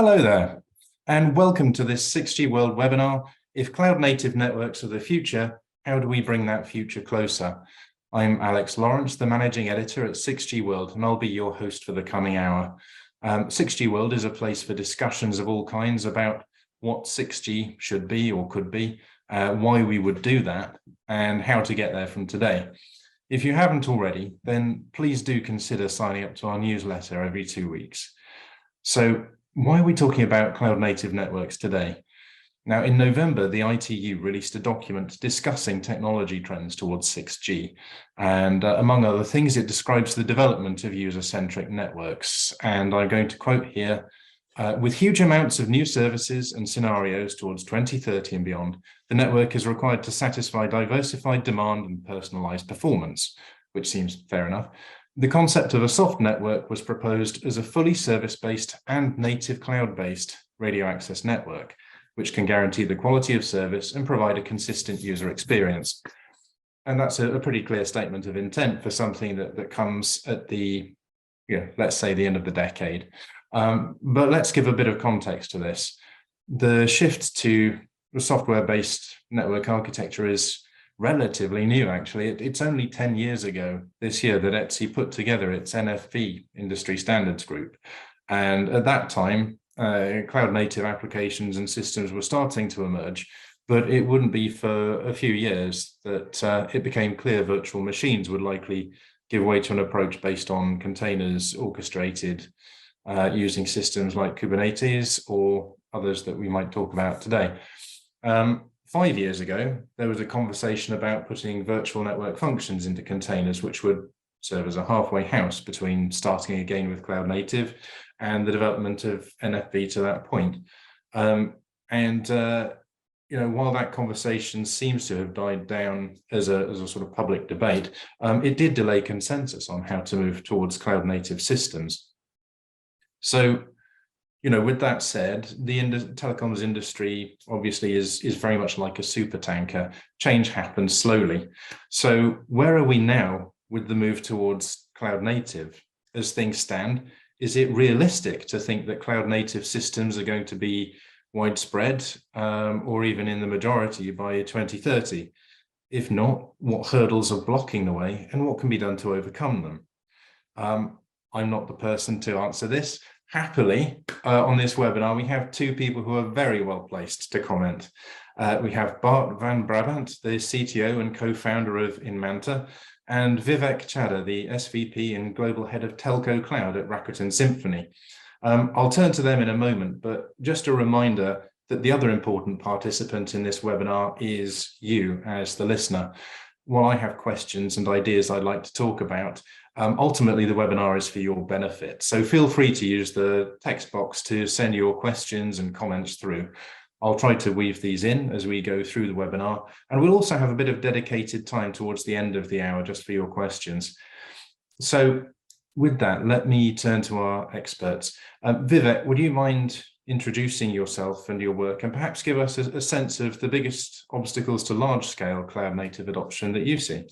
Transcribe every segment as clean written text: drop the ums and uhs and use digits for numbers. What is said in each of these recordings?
Hello there, and welcome to this 6G World webinar. If cloud native networks are the future, how do we bring that future closer? I'm Alex Lawrence, the managing editor at 6G World, and I'll be your host for the coming hour. 6G World is a place for discussions of all kinds about what 6G should be or could be, why we would do that, and how to get there from today. If you haven't already, then please do consider signing up to our newsletter every 2 weeks. So why are we talking about cloud native networks today? Now, in November, the ITU released a document discussing technology trends towards 6G. And among other things, it describes the development of user-centric networks. And I'm going to quote here, with huge amounts of new services and scenarios towards 2030 and beyond, the network is required to satisfy diversified demand and personalized performance, which seems fair enough. The concept of a soft network was proposed as a fully service-based and native cloud-based radio access network, which can guarantee the quality of service and provide a consistent user experience. And that's a pretty clear statement of intent for something that comes at the, let's say the end of the decade. But let's give a bit of context to this. The shift to a software-based network architecture is relatively new, actually. It's only 10 years ago this year that ETSI put together its NFV industry standards group. And at that time, cloud native applications and systems were starting to emerge, but it wouldn't be for a few years that it became clear virtual machines would likely give way to an approach based on containers orchestrated using systems like Kubernetes or others that we might talk about today. 5 years ago, there was a conversation about putting virtual network functions into containers, which would serve as a halfway house between starting again with cloud native and the development of NFV to that point. While that conversation seems to have died down as a sort of public debate, it did delay consensus on how to move towards cloud native systems. So, with that said, the telecoms industry obviously is very much like a super tanker. Change happens slowly. So where are we now with the move towards cloud native? As things stand, is it realistic to think that cloud native systems are going to be widespread or even in the majority by 2030? If not, what hurdles are blocking the way and what can be done to overcome them? I'm not the person to answer this. Happily, on this webinar, we have two people who are very well placed to comment. We have Bart van Brabant, the CTO and co-founder of Inmanta, and Vivek Chadha, the SVP and Global Head of Telco Cloud at Rakuten Symphony. I'll turn to them in a moment, but just a reminder that the other important participant in this webinar is you as the listener. While I have questions and ideas I'd like to talk about, ultimately the webinar is for your benefit. So feel free to use the text box to send your questions and comments through. I'll try to weave these in as we go through the webinar, and we'll also have a bit of dedicated time towards the end of the hour just for your questions. So with that, let me turn to our experts. Vivek, would you mind introducing yourself and your work and perhaps give us a sense of the biggest obstacles to large-scale cloud native adoption that you see?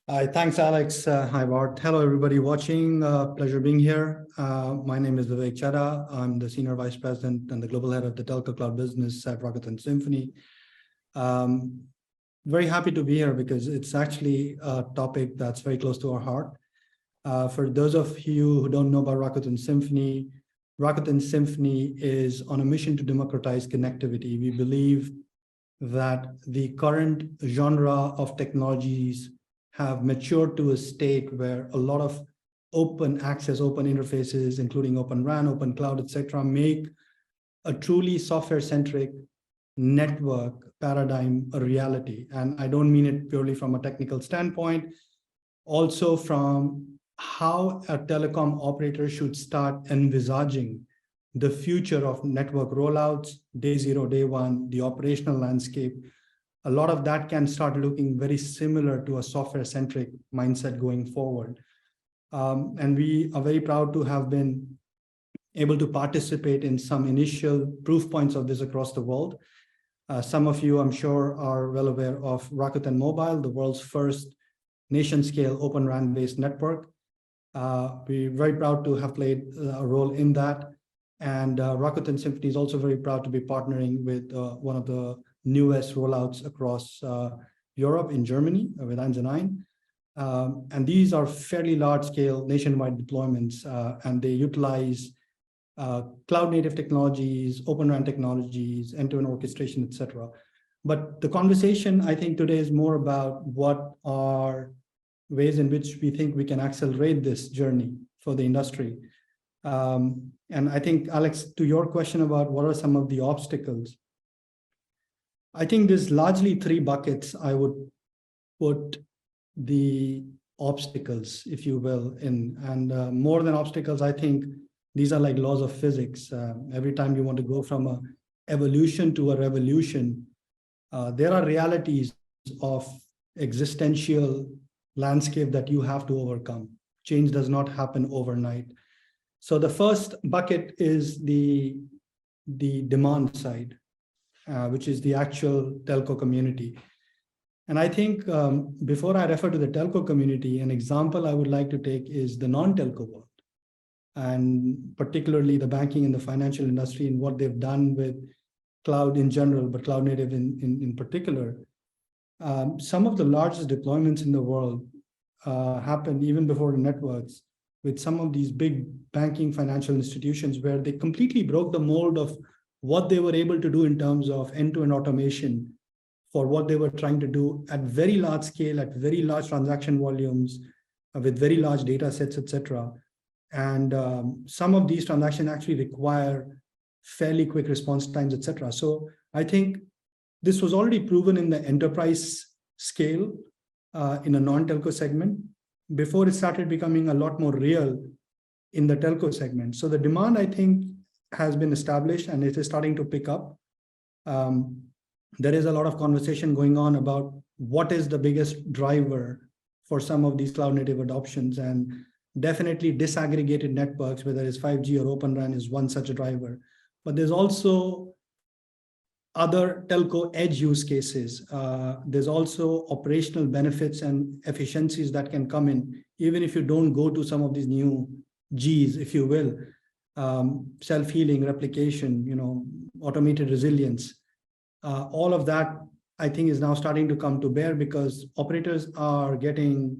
Hi, thanks, Alex. Hi, Bart. Hello, everybody watching. Pleasure being here. My name is Vivek Chadha. I'm the Senior Vice President and the Global Head of the Telco Cloud business at Rakuten Symphony. Very happy to be here because it's actually a topic that's very close to our heart. For those of you who don't know about Rakuten Symphony is on a mission to democratize connectivity. We believe that the current genre of technologies have matured to a state where a lot of open access, open interfaces, including Open RAN, Open Cloud, etc., make a truly software-centric network paradigm a reality. And I don't mean it purely from a technical standpoint, also from how a telecom operator should start envisaging the future of network rollouts, day zero, day one, the operational landscape. A lot of that can start looking very similar to a software-centric mindset going forward. And we are very proud to have been able to participate in some initial proof points of this across the world. Some of you, I'm sure, are well aware of Rakuten Mobile, the world's first nation-scale Open RAN-based network. We're very proud to have played a role in that. And Rakuten Symphony is also very proud to be partnering with one of the newest rollouts across Europe in Germany with 1&1. And these are fairly large scale nationwide deployments, and they utilize cloud native technologies, Open RAN technologies, end-to-end orchestration, etc. But the conversation, I think, today is more about what are ways in which we think we can accelerate this journey for the industry. And I think, Alex, to your question about what are some of the obstacles, I think there's largely three buckets I would put the obstacles, if you will, in. And more than obstacles, I think these are like laws of physics. Every time you want to go from a evolution to a revolution, there are realities of existential landscape that you have to overcome. Change does not happen overnight. So the first bucket is the demand side, which is the actual telco community. And I think before I refer to the telco community, an example I would like to take is the non-telco world, and particularly the banking and the financial industry and what they've done with cloud in general, but cloud native in particular. Some of the largest deployments in the world happened even before the networks, with some of these big banking financial institutions where they completely broke the mold of what they were able to do in terms of end-to-end automation for what they were trying to do at very large scale, at very large transaction volumes, with very large data sets, etc. And some of these transactions actually require fairly quick response times, etc. So I think this was already proven in the enterprise scale in a non-telco segment before it started becoming a lot more real in the telco segment. So the demand, I think, has been established and it is starting to pick up. There is a lot of conversation going on about what is the biggest driver for some of these cloud native adoptions, and definitely disaggregated networks, whether it's 5G or Open RAN, is one such a driver. But there's also other telco edge use cases. There's also operational benefits and efficiencies that can come in, even if you don't go to some of these new Gs, if you will, self-healing, replication, automated resilience. All of that, I think, is now starting to come to bear because operators are getting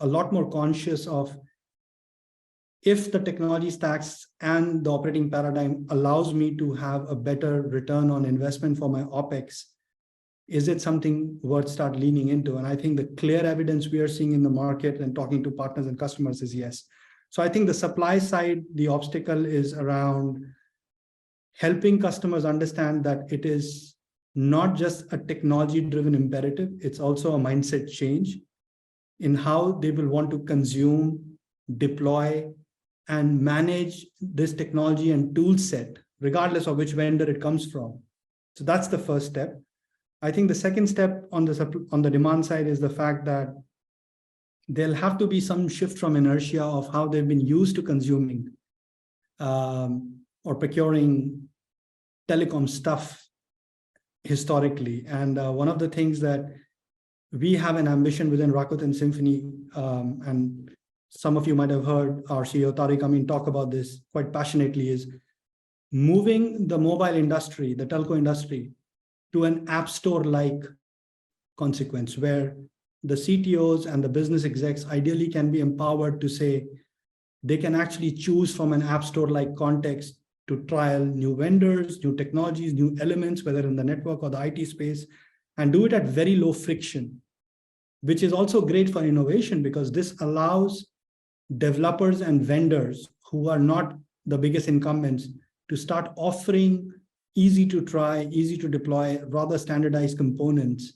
a lot more conscious of, if the technology stacks and the operating paradigm allows me to have a better return on investment for my OpEx, is it something worth start leaning into? And I think the clear evidence we are seeing in the market and talking to partners and customers is yes. So I think the supply side, the obstacle is around helping customers understand that it is not just a technology-driven imperative, it's also a mindset change in how they will want to consume, deploy, and manage this technology and tool set, regardless of which vendor it comes from. So that's the first step. I think the second step on the demand side is the fact that there'll have to be some shift from inertia of how they've been used to consuming or procuring telecom stuff historically. And one of the things that we have an ambition within Rakuten Symphony, and some of you might have heard our CEO Tariq Amin talk about this quite passionately, is moving the mobile industry, the telco industry, to an app store-like consequence, where the CTOs and the business execs ideally can be empowered to say they can actually choose from an app store-like context to trial new vendors, new technologies, new elements, whether in the network or the IT space, and do it at very low friction, which is also great for innovation because this allows developers and vendors who are not the biggest incumbents to start offering easy to try, easy to deploy, rather standardized components,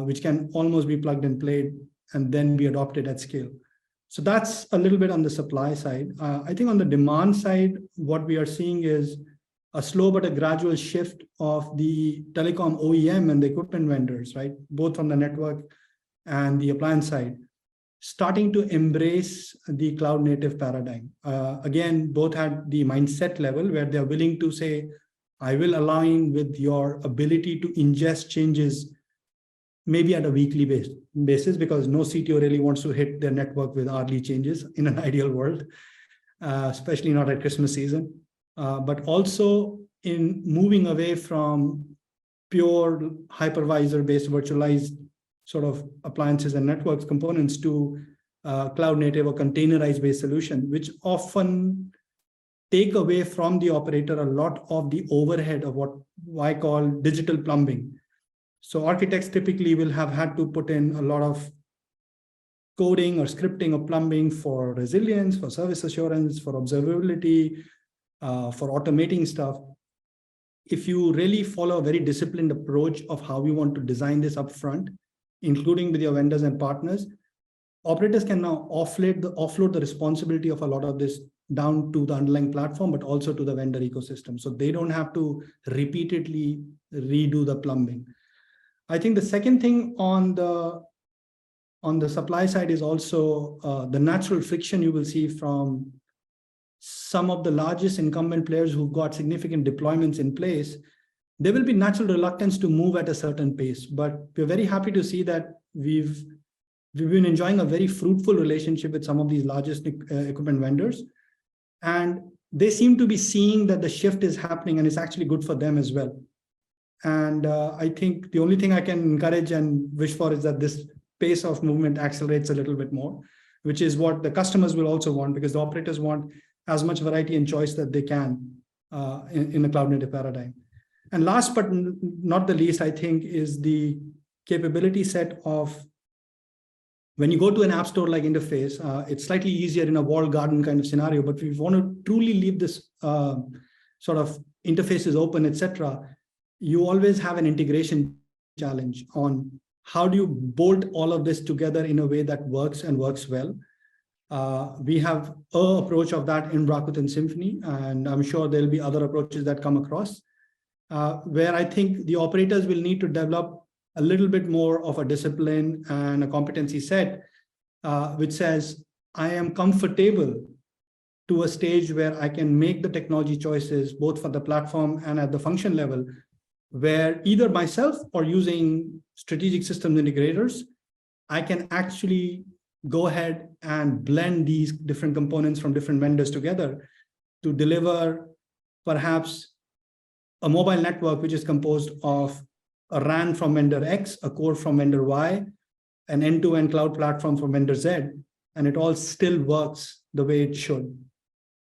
which can almost be plugged and played and then be adopted at scale. So that's a little bit on the supply side. I think on the demand side, what we are seeing is a slow but a gradual shift of the telecom OEM and the equipment vendors, right? Both on the network and the appliance side, starting to embrace the cloud native paradigm. Again, both at the mindset level where they're willing to say, I will align with your ability to ingest changes maybe at a weekly basis, because no CTO really wants to hit their network with hourly changes in an ideal world, especially not at Christmas season. But also in moving away from pure hypervisor-based virtualized sort of appliances and networks components to cloud native or containerized based solution, which often take away from the operator a lot of the overhead of what I call digital plumbing. So architects typically will have had to put in a lot of coding or scripting or plumbing for resilience, for service assurance, for observability, for automating stuff. If you really follow a very disciplined approach of how we want to design this upfront, including with your vendors and partners, operators can now offload the responsibility of a lot of this down to the underlying platform, but also to the vendor ecosystem. So they don't have to repeatedly redo the plumbing. I think the second thing on the supply side is also the natural friction you will see from some of the largest incumbent players who've got significant deployments in place. There will be natural reluctance to move at a certain pace, but we're very happy to see that we've been enjoying a very fruitful relationship with some of these largest equipment vendors. And they seem to be seeing that the shift is happening and it's actually good for them as well. And I think the only thing I can encourage and wish for is that this pace of movement accelerates a little bit more, which is what the customers will also want, because the operators want as much variety and choice that they can in the cloud native paradigm. And last but not the least, I think, is the capability set of when you go to an app store like interface, it's slightly easier in a walled garden kind of scenario, but if you want to truly leave this sort of interfaces open, etc., you always have an integration challenge on how do you bolt all of this together in a way that works and works well. We have an approach of that in Rakuten Symphony, and I'm sure there'll be other approaches that come across, where I think the operators will need to develop a little bit more of a discipline and a competency set, which says, I am comfortable to a stage where I can make the technology choices, both for the platform and at the function level, where either myself or using strategic systems integrators, I can actually go ahead and blend these different components from different vendors together to deliver perhaps a mobile network which is composed of a RAN from vendor X, a core from vendor Y, an end-to-end cloud platform from vendor Z, and it all still works the way it should.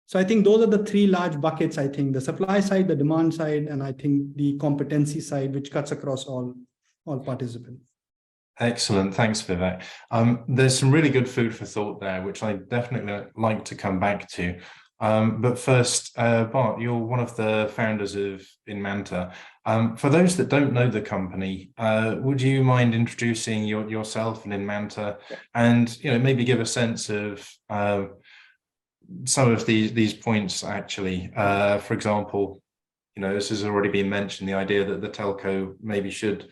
So I think those are the three large buckets, I think, the supply side, the demand side, and I think the competency side, which cuts across all participants. Excellent. Thanks, Vivek. There's some really good food for thought there, which I definitely like to come back to. But first, Bart, you're one of the founders of Inmanta. For those that don't know the company, would you mind introducing yourself and Inmanta, and maybe give a sense of some of these points actually? For example, this has already been mentioned, the idea that the telco maybe should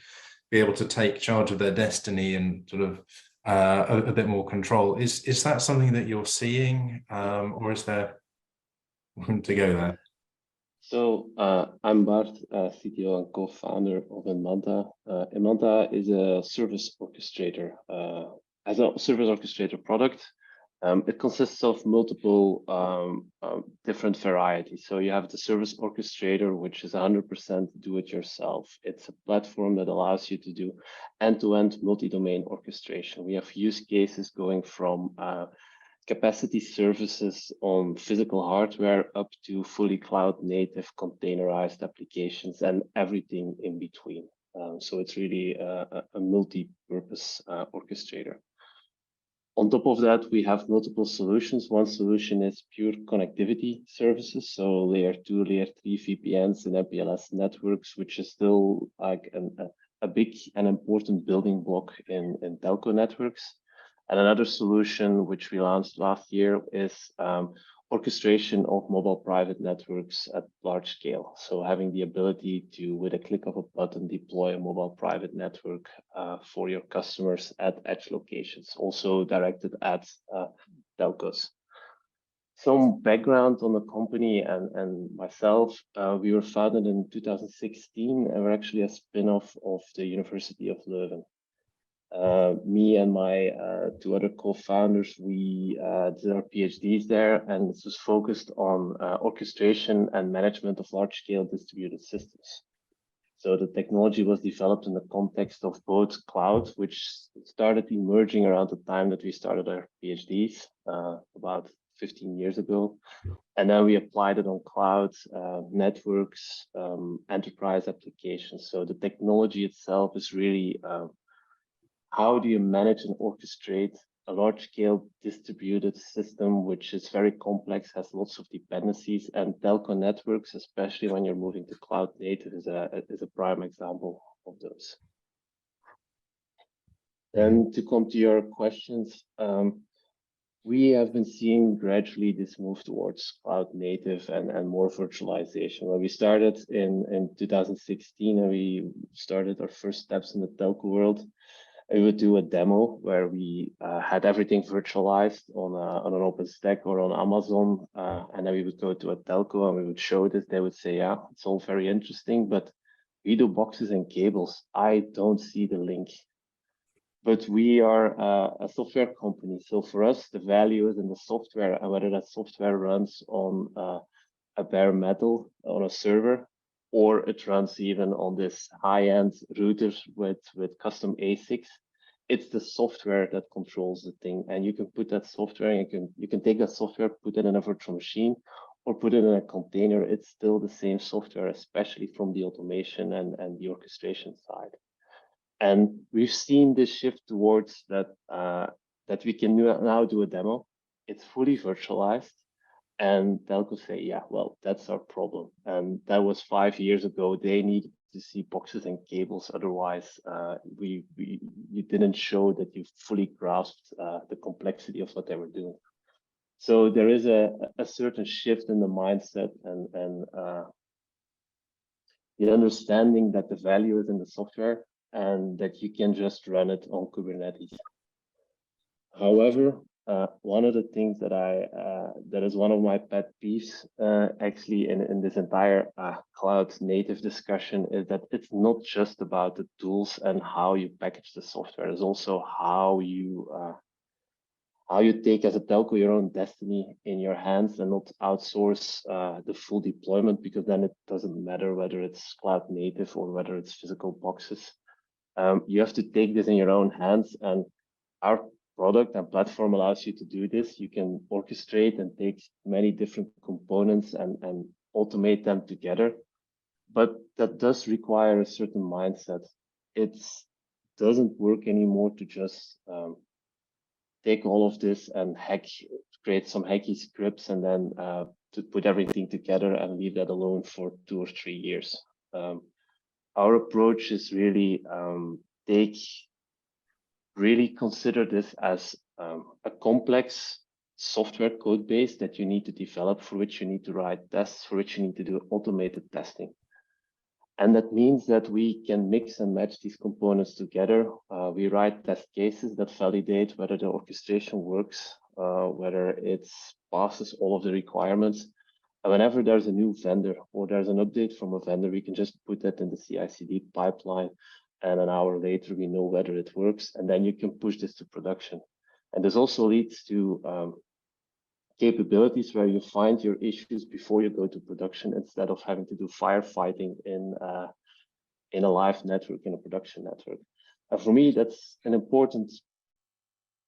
be able to take charge of their destiny and sort of a bit more control. Is that something that you're seeing, or is there room to go there? So I'm Bart, CTO and co-founder of Inmanta. Inmanta is a service orchestrator. As a service orchestrator product, it consists of multiple different varieties. So you have the service orchestrator, which is 100% do-it-yourself. It's a platform that allows you to do end-to-end multi-domain orchestration. We have use cases going from capacity services on physical hardware up to fully cloud native containerized applications and everything in between. So it's really a multi-purpose orchestrator. On top of that, we have multiple solutions. One solution is pure connectivity services. So layer 2, layer 3 VPNs and MPLS networks, which is still like a big and important building block in telco networks. And another solution, which we launched last year, is orchestration of mobile private networks at large scale. So having the ability to, with a click of a button, deploy a mobile private network for your customers at edge locations, also directed at telcos. Some background on the company and myself, we were founded in 2016, and we're actually a spin-off of the University of Leuven. Me and my two other co-founders, we did our PhDs there, and this was focused on orchestration and management of large-scale distributed systems. So the technology was developed in the context of both cloud, which started emerging around the time that we started our PhDs, about 15 years ago. And then we applied it on cloud, networks, enterprise applications. So the technology itself is really how do you manage and orchestrate a large-scale distributed system, which is very complex, has lots of dependencies, and telco networks, especially when you're moving to cloud native, is a prime example of those. Then to come to your questions, we have been seeing gradually this move towards cloud native and more virtualization. When we started in 2016 and we started our first steps in the telco world, we would do a demo where we had everything virtualized on an OpenStack or on Amazon, and then we would go to a telco and we would show this. They would say, yeah, it's all very interesting, but we do boxes and cables. I don't see the link. But we are a software company. So for us, the value is in the software, and whether that software runs on a bare metal on a server, or it runs even on this high-end routers with custom ASICs. It's the software that controls the thing, and you can put that software. You can take that software, put it in a virtual machine, or put it in a container. It's still the same software, especially from the automation and the orchestration side. And we've seen this shift towards that that we can now do a demo. It's fully virtualized. And telcos say, yeah, well, that's our problem. And that was 5 years ago. They needed to see boxes and cables. Otherwise, you didn't show that you fully grasped the complexity of what they were doing. So there is a certain shift in the mindset and the understanding that the value is in the software and that you can just run it on Kubernetes. However, one of the things that that is one of my pet peeves actually in this entire cloud native discussion is that it's not just about the tools and how you package the software. It's also how you take as a telco your own destiny in your hands and not outsource the full deployment, because then it doesn't matter whether it's cloud native or whether it's physical boxes. You have to take this in your own hands, and our product and platform allows you to do this. You can orchestrate and take many different components and automate them together. But that does require a certain mindset. It doesn't work anymore to just take all of this and create some hacky scripts and then to put everything together and leave that alone for 2 or 3 years. Our approach is really really consider this as a complex software code base that you need to develop, for which you need to write tests, for which you need to do automated testing. And that means that we can mix and match these components together. We write test cases that validate whether the orchestration works, whether it passes all of the requirements. And whenever there's a new vendor or there's an update from a vendor, we can just put that in the CI/CD pipeline. And an hour later, we know whether it works, and then you can push this to production. And this also leads to capabilities where you find your issues before you go to production, instead of having to do firefighting in a live network, in a production network. And for me, that's an important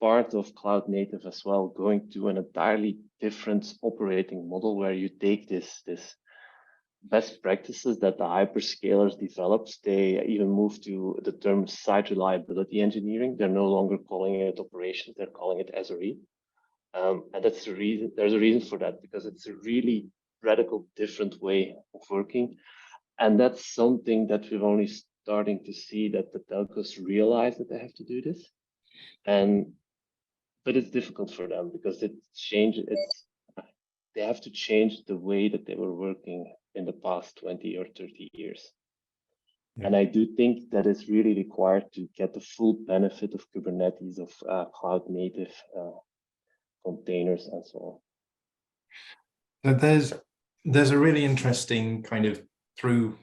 part of cloud native as well, going to an entirely different operating model where you take this best practices that the hyperscalers developed. They even moved to the term site reliability engineering. They're no longer calling it operations, they're calling it SRE. And that's the reason, there's a reason for that, because it's a really radical different way of working. And that's something that we're only starting to see, that the telcos realize that they have to do this. But it's difficult for them because they have to change the way that they were working in the past 20 or 30 years. Yeah. And I do think that is really required to get the full benefit of Kubernetes, of cloud native containers and so on. So there's a really interesting kind of through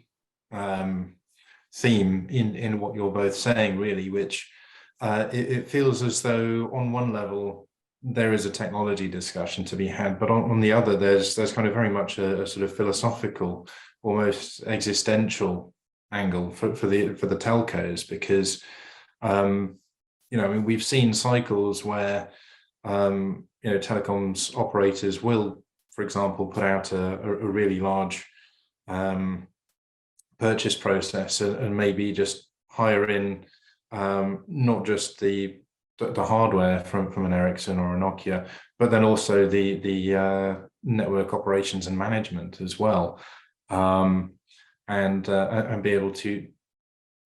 theme in what you're both saying, really, which it feels as though on one level there is a technology discussion to be had, but on the other, there's kind of very much a sort of philosophical, almost existential angle for the telcos, because you know, I mean, we've seen cycles where you know, telecoms operators will, for example, put out a really large purchase process and maybe just hire in not just the hardware from an Ericsson or a Nokia, but then also the network operations and management as well, and be able to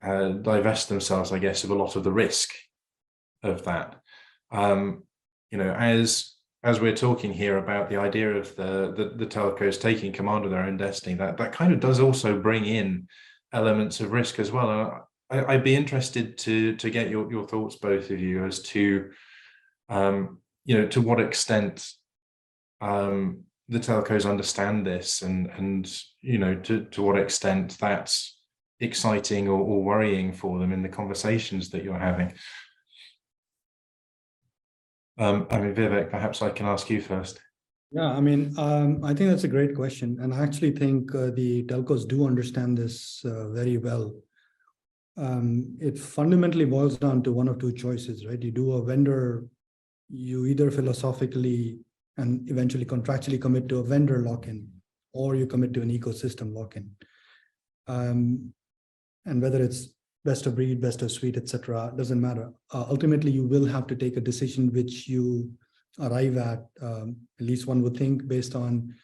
divest themselves, I guess, of a lot of the risk of that. You know, as we're talking here about the idea of the telcos taking command of their own destiny, that kind of does also bring in elements of risk as well. I'd be interested to get your thoughts, both of you, as to you know, to what extent the telcos understand this, and you know, to what extent that's exciting or worrying for them in the conversations that you're having. I mean, Vivek, perhaps I can ask you first. Yeah, I mean, I think that's a great question. And I actually think the telcos do understand this very well. It fundamentally boils down to one of two choices, right? You do a vendor, you either philosophically and eventually contractually commit to a vendor lock-in, or you commit to an ecosystem lock-in. And whether it's best of breed, best of suite, etc., doesn't matter. Ultimately, you will have to take a decision which you arrive at least one would think, based on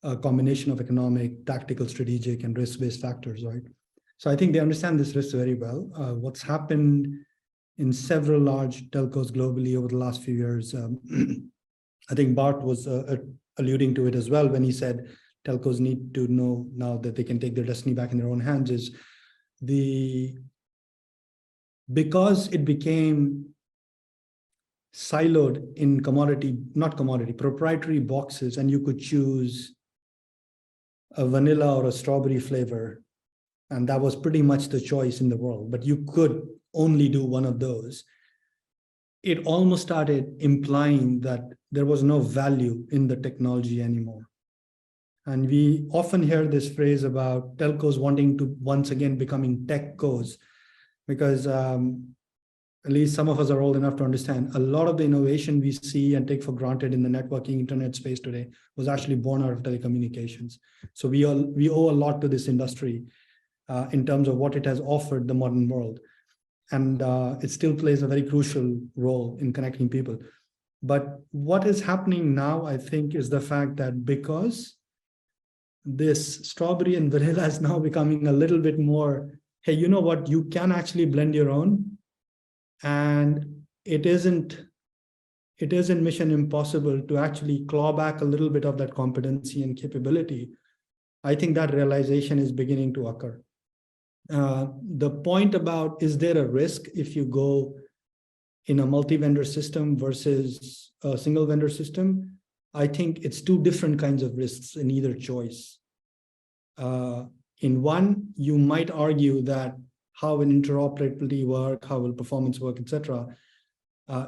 a combination of economic, tactical, strategic, and risk-based factors, right? So I think they understand this risk very well. What's happened in several large telcos globally over the last few years, I think Bart was alluding to it as well when he said telcos need to know now that they can take their destiny back in their own hands, is because it became siloed in proprietary boxes, and you could choose a vanilla or a strawberry flavor, and that was pretty much the choice in the world, but you could only do one of those. It almost started implying that there was no value in the technology anymore. And we often hear this phrase about telcos wanting to once again becoming techcos, because at least some of us are old enough to understand a lot of the innovation we see and take for granted in the networking internet space today was actually born out of telecommunications. So we owe a lot to this industry in terms of what it has offered the modern world. And it still plays a very crucial role in connecting people. But what is happening now, I think, is the fact that because this strawberry and vanilla is now becoming a little bit more, hey, you know what, you can actually blend your own. And it isn't mission impossible to actually claw back a little bit of that competency and capability. I think that realization is beginning to occur. The point about, is there a risk if you go in a multi-vendor system versus a single vendor system? I think it's two different kinds of risks in either choice. In one, you might argue that how will interoperability work, how will performance work, etc.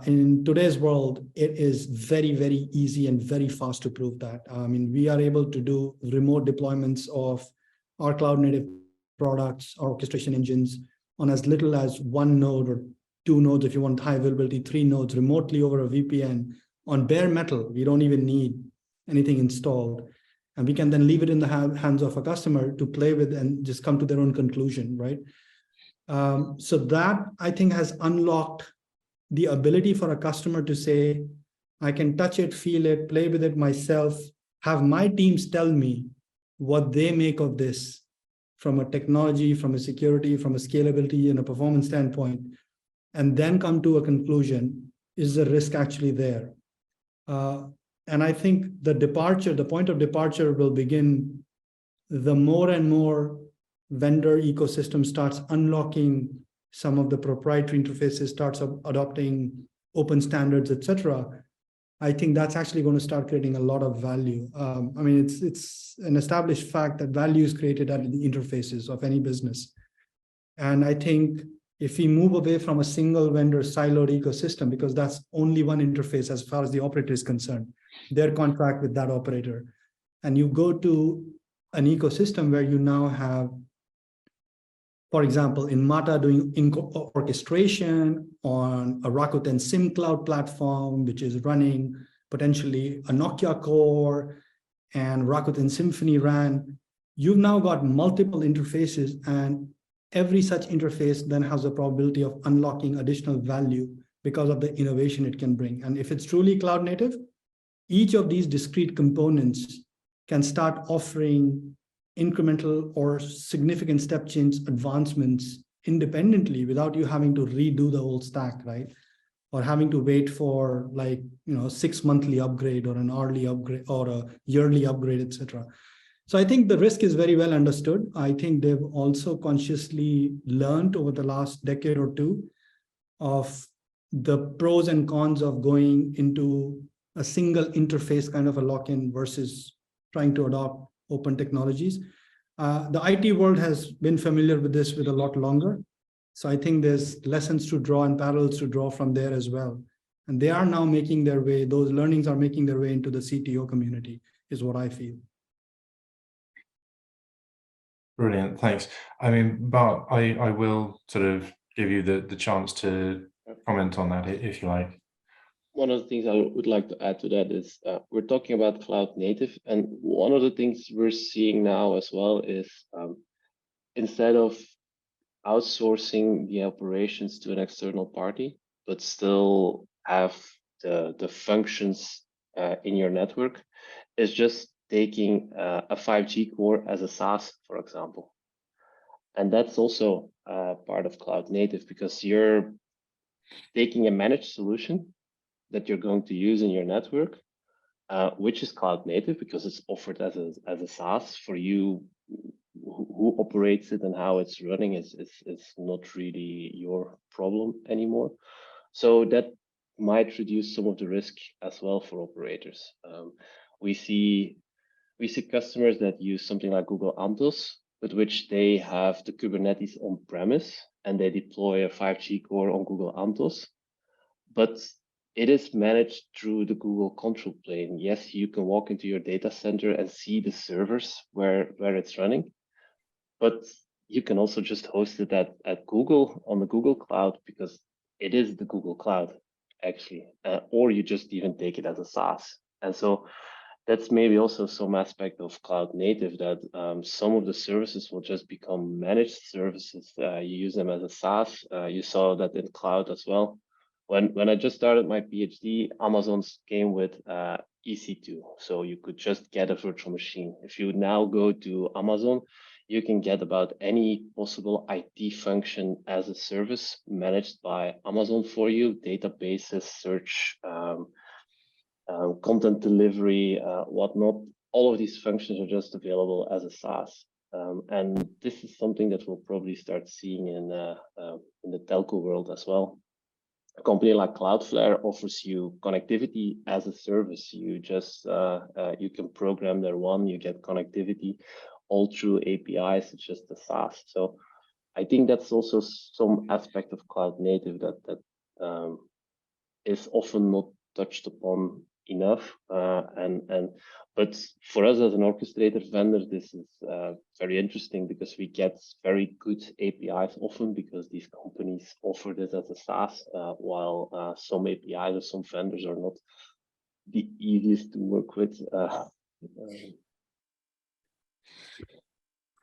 In today's world, it is very, very easy and very fast to prove that. I mean, we are able to do remote deployments of our cloud native products, our orchestration engines, on as little as 1 node or 2 nodes, if you want high availability, 3 nodes remotely over a VPN on bare metal. We don't even need anything installed. And we can then leave it in the hands of a customer to play with and just come to their own conclusion, right? So that, I think, has unlocked the ability for a customer to say, I can touch it, feel it, play with it myself, have my teams tell me what they make of this from a technology, from a security, from a scalability and a performance standpoint, and then come to a conclusion, is the risk actually there? And I think the point of departure will begin the more and more vendor ecosystem starts unlocking some of the proprietary interfaces, starts adopting open standards, etc. I think that's actually going to start creating a lot of value. I mean, it's an established fact that value is created at the interfaces of any business. And I think if we move away from a single vendor siloed ecosystem, because that's only one interface as far as the operator is concerned, their contract with that operator, and you go to an ecosystem where you now have, for example, in Mata doing orchestration on a Rakuten SIM cloud platform, which is running potentially a Nokia core and Rakuten Symphony RAN, you've now got multiple interfaces, and every such interface then has a probability of unlocking additional value because of the innovation it can bring. And if it's truly cloud native, each of these discrete components can start offering incremental or significant step change advancements independently without you having to redo the whole stack, right? Or having to wait for 6 monthly upgrade or an hourly upgrade or a yearly upgrade, etc. So I think the risk is very well understood. I think they've also consciously learned over the last decade or two of the pros and cons of going into a single interface kind of a lock-in versus trying to adopt open technologies. The IT world has been familiar with this with a lot longer. So I think there's lessons to draw and parallels to draw from there as well. And they are now making their way, those learnings are making their way into the CTO community, is what I feel. Brilliant, thanks. I mean, Bart, I will sort of give you the chance to comment on that if you like. One of the things I would like to add to that is we're talking about cloud native, and one of the things we're seeing now as well is instead of outsourcing the operations to an external party, but still have the functions in your network, is just taking a 5G core as a SaaS, for example. And that's also part of cloud native, because you're taking a managed solution that you're going to use in your network, which is cloud native because it's offered as a SaaS for you. Who operates it and how it's running is not really your problem anymore. So that might reduce some of the risk as well for operators. We see customers that use something like Google Anthos, with which they have the Kubernetes on premise and they deploy a 5G core on Google Anthos, but it is managed through the Google control plane. Yes, you can walk into your data center and see the servers where it's running, but you can also just host it at Google on the Google Cloud, because it is the Google Cloud actually, or you just even take it as a SaaS. And so that's maybe also some aspect of cloud native, that some of the services will just become managed services. You use them as a SaaS. You saw that in cloud as well. When I just started my PhD, Amazon came with EC2, so you could just get a virtual machine. If you now go to Amazon, you can get about any possible IT function as a service managed by Amazon for you: databases, search, content delivery, whatnot. All of these functions are just available as a SaaS. And this is something that we'll probably start seeing in the telco world as well. A company like Cloudflare offers you connectivity as a service. You just you can program their one, you get connectivity all through APIs. It's just a SaaS. So I think that's also some aspect of cloud native that is often not touched upon enough. But for us as an orchestrator vendor, this is very interesting, because we get very good APIs often because these companies offer this as a SaaS, while some APIs or some vendors are not the easiest to work with.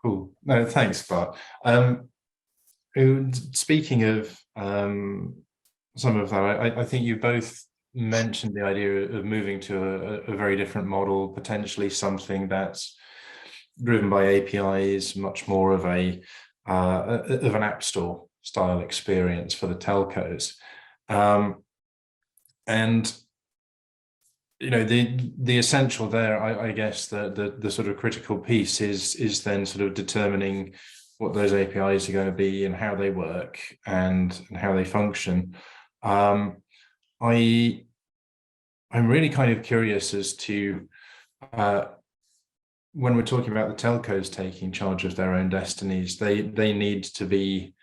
Cool. No, thanks, Bart. Speaking of some of that, I think you both mentioned the idea of moving to a very different model, potentially something that's driven by APIs, much more of an app store style experience for the telcos. And you know, the essential there, I guess the sort of critical piece is then sort of determining what those APIs are going to be and how they work and how they function. I'm really kind of curious as to when we're talking about the telcos taking charge of their own destinies, they need to be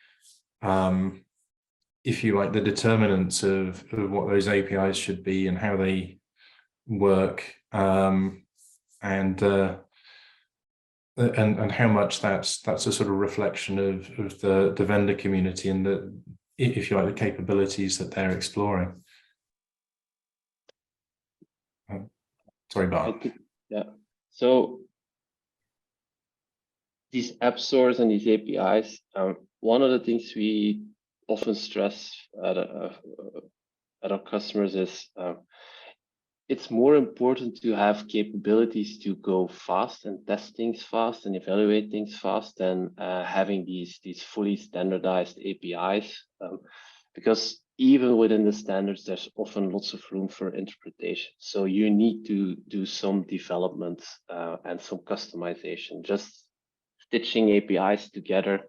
if you like, the determinants of what those APIs should be and how they work, and how much that's a sort of reflection of the vendor community and the, if you like, the capabilities that they're exploring. Sorry, Bart. Yeah. So these app stores and these APIs, one of the things we often stress at our customers is it's more important to have capabilities to go fast and test things fast and evaluate things fast than having these fully standardized APIs, because even within the standards, there's often lots of room for interpretation. So you need to do some development and some customization. Just stitching APIs together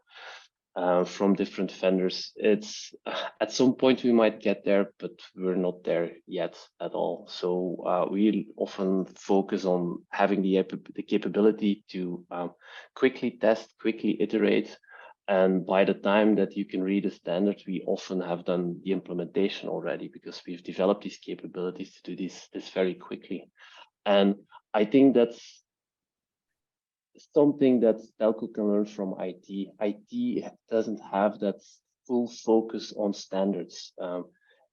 from different vendors, it's at some point we might get there, but we're not there yet at all. So we often focus on having the capability to quickly test, quickly iterate, and by the time that you can read a standard, we often have done the implementation already because we've developed these capabilities to do this very quickly. And I think that's something that telco can learn from IT. IT doesn't have that full focus on standards.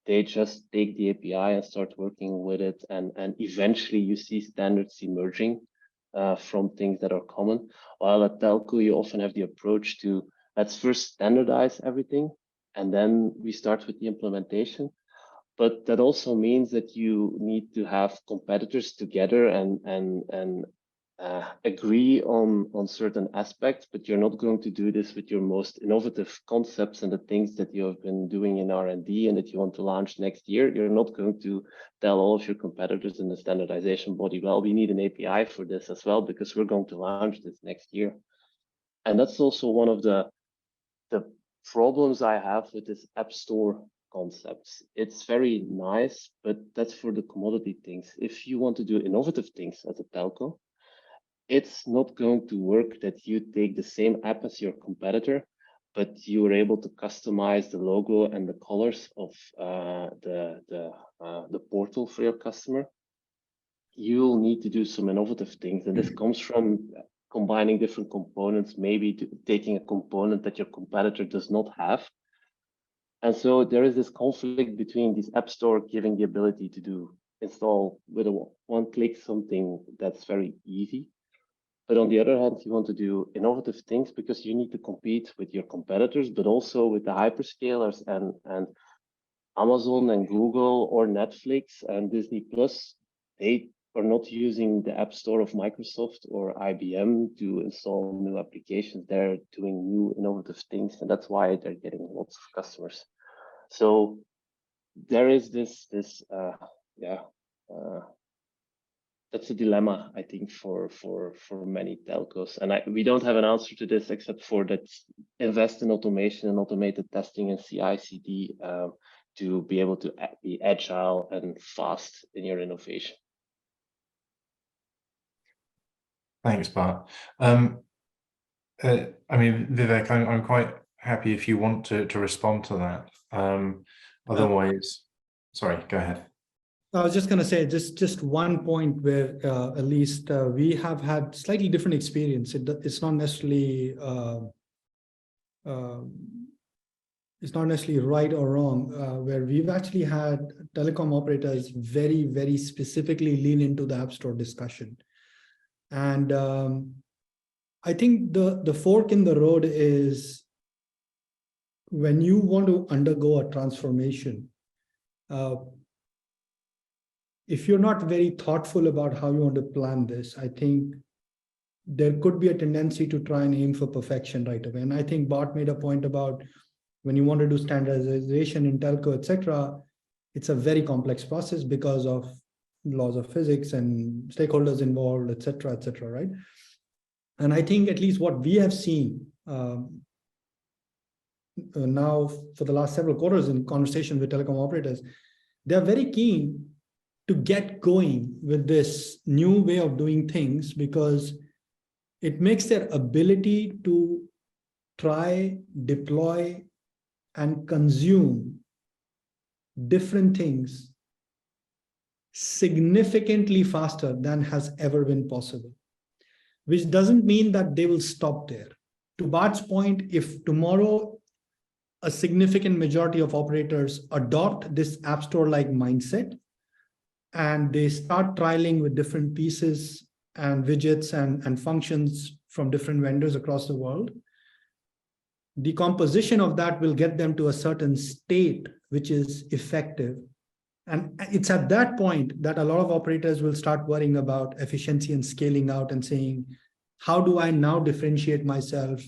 They just take the API and start working with it, and eventually you see standards emerging from things that are common. While at telco, you often have the approach to let's first standardize everything, and then we start with the implementation. But that also means that you need to have competitors together and agree on certain aspects, but you're not going to do this with your most innovative concepts and the things that you have been doing in R&D and that you want to launch next year. You're not going to tell all of your competitors in the standardization body, well, we need an API for this as well, because we're going to launch this next year. And that's also one of the problems I have with this app store concepts. It's very nice, but that's for the commodity things. If you want to do innovative things as a telco, it's not going to work that you take the same app as your competitor, but you are able to customize the logo and the colors of the portal for your customer. You'll need to do some innovative things, and this comes from combining different components, maybe taking a component that your competitor does not have. And so there is this conflict between this app store giving the ability to install with a one-click something that's very easy. But on the other hand, you want to do innovative things because you need to compete with your competitors, but also with the hyperscalers and Amazon and Google or Netflix and Disney Plus. They are not using the App Store of Microsoft or IBM to install new applications. They're doing new innovative things, and that's why they're getting lots of customers. So there is that's a dilemma, I think, for many telcos. And we don't have an answer to this except for that invest in automation and automated testing and CI/CD to be able to be agile and fast in your innovation. Thanks, Bart. I mean, Vivek, I'm quite happy if you want to respond to that. Otherwise, sorry, go ahead. I was just going to say just one point where at least we have had slightly different experience. It's not necessarily right or wrong, where we've actually had telecom operators very, very specifically lean into the App Store discussion. And I think the fork in the road is when you want to undergo a transformation, if you're not very thoughtful about how you want to plan this, I think there could be a tendency to try and aim for perfection right away. And I think Bart made a point about when you want to do standardization in telco, etc., it's a very complex process because of laws of physics and stakeholders involved, etc., right? And I think at least what we have seen now for the last several quarters in conversation with telecom operators, they're very keen to get going with this new way of doing things because it makes their ability to try, deploy, and consume different things significantly faster than has ever been possible, which doesn't mean that they will stop there. To Bart's point, if tomorrow a significant majority of operators adopt this app store-like mindset and they start trialing with different pieces and widgets and functions from different vendors across the world, the composition of that will get them to a certain state which is effective. And it's at that point that a lot of operators will start worrying about efficiency and scaling out and saying, how do I now differentiate myself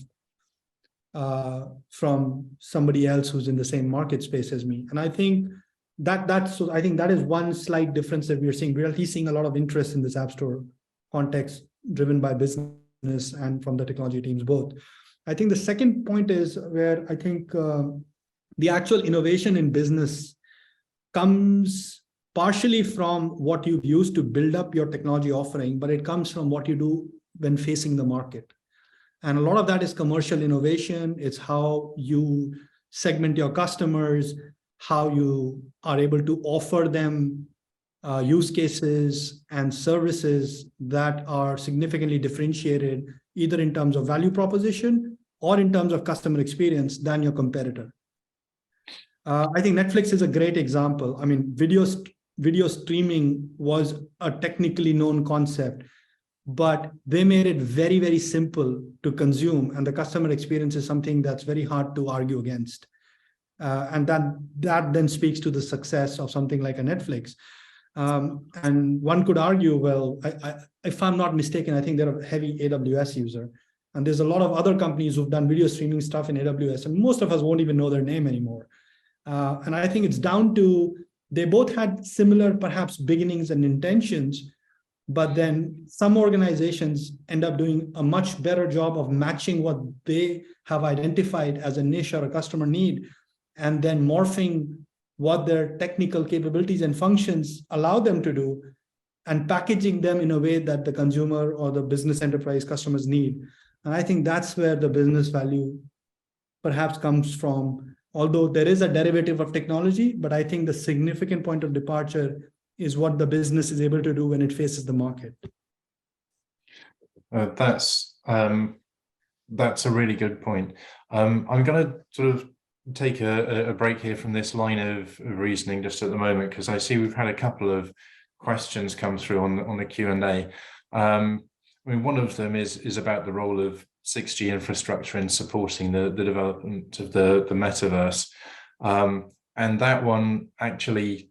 from somebody else who's in the same market space as me? And I think that is one slight difference that we're seeing. We're at least seeing a lot of interest in this app store context driven by business and from the technology teams both. I think the second point is where I think the actual innovation in business comes partially from what you've used to build up your technology offering, but it comes from what you do when facing the market. And a lot of that is commercial innovation. It's how you segment your customers, how you are able to offer them use cases and services that are significantly differentiated, either in terms of value proposition or in terms of customer experience than your competitor. I think Netflix is a great example. I mean, video streaming was a technically known concept, but they made it very, very simple to consume, and the customer experience is something that's very hard to argue against. And that then speaks to the success of something like a Netflix. And one could argue, well, if I'm not mistaken, I think they're a heavy AWS user. And there's a lot of other companies who've done video streaming stuff in AWS, and most of us won't even know their name anymore. And I think it's down to, they both had similar, perhaps, beginnings and intentions, but then some organizations end up doing a much better job of matching what they have identified as a niche or a customer need, and then morphing what their technical capabilities and functions allow them to do, and packaging them in a way that the consumer or the business enterprise customers need. And I think that's where the business value perhaps comes from, although there is a derivative of technology, but I think the significant point of departure is what the business is able to do when it faces the market. That's a really good point. I'm going to sort of take a break here from this line of reasoning just at the moment, because I see we've had a couple of questions come through on the Q&A. I mean, one of them is about the role of 6G infrastructure in supporting the development of the metaverse. And that one, actually,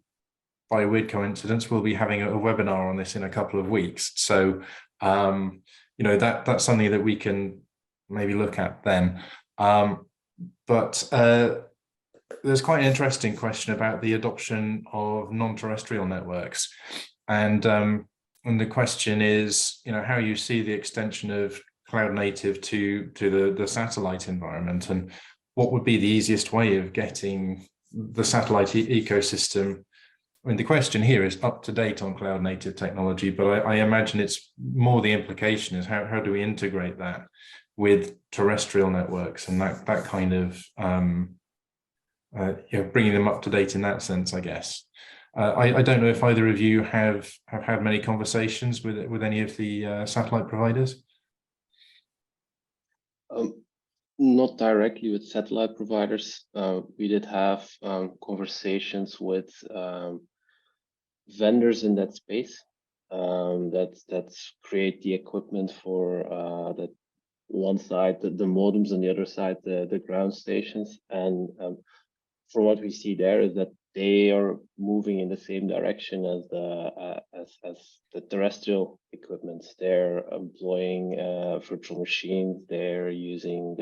by a weird coincidence, we'll be having a webinar on this in a couple of weeks. So, you know, that's something that we can maybe look at then. But there's quite an interesting question about the adoption of non-terrestrial networks. And the question is, you know, how you see the extension of cloud native to the satellite environment, and what would be the easiest way of getting the satellite ecosystem. I mean, the question here is up to date on cloud native technology, but I imagine it's more the implication is how do we integrate that with terrestrial networks and that kind of you know, bringing them up to date in that sense, I guess. I don't know if either of you have had many conversations with any of the satellite providers. Not directly with satellite providers. We did have conversations with vendors in that space that create the equipment for that one side, the modems, and the other side, the ground stations. And from what we see there is that they are moving in the same direction as the terrestrial equipment. They're employing virtual machines. They're